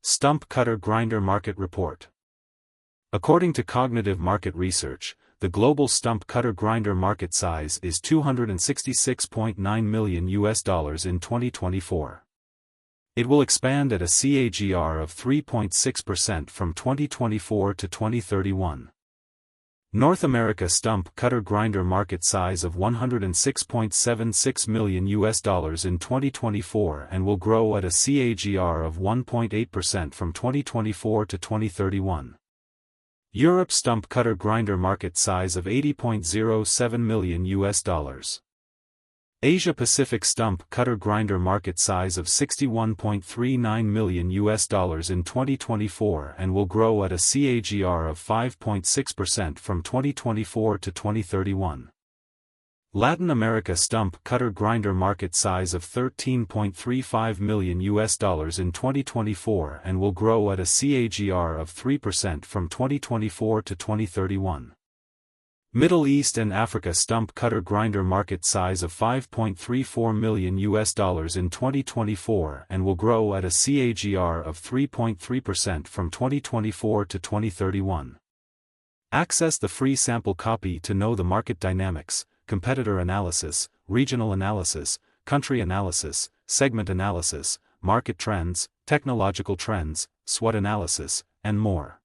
Stump Cutter Grinder Market Report. According to Cognitive Market Research, the global stump cutter grinder market size is $266.9 million in 2024. It will expand at a CAGR of 3.6% from 2024 to 2031. North America stump cutter grinder market size of $106.76 million in 2024 and will grow at a CAGR of 1.8% from 2024 to 2031. Europe stump cutter grinder market size of $80.07 million. Asia Pacific stump cutter grinder market size of $61.39 million in 2024 and will grow at a CAGR of 5.6% from 2024 to 2031. Latin America stump cutter grinder market size of $13.35 million in 2024 and will grow at a CAGR of 3% from 2024 to 2031. Middle East and Africa stump cutter grinder market size of $5.34 million in 2024 and will grow at a CAGR of 3.3% from 2024 to 2031. Access the free sample copy to know the market dynamics, competitor analysis, regional analysis, country analysis, segment analysis, market trends, technological trends, SWOT analysis, and more.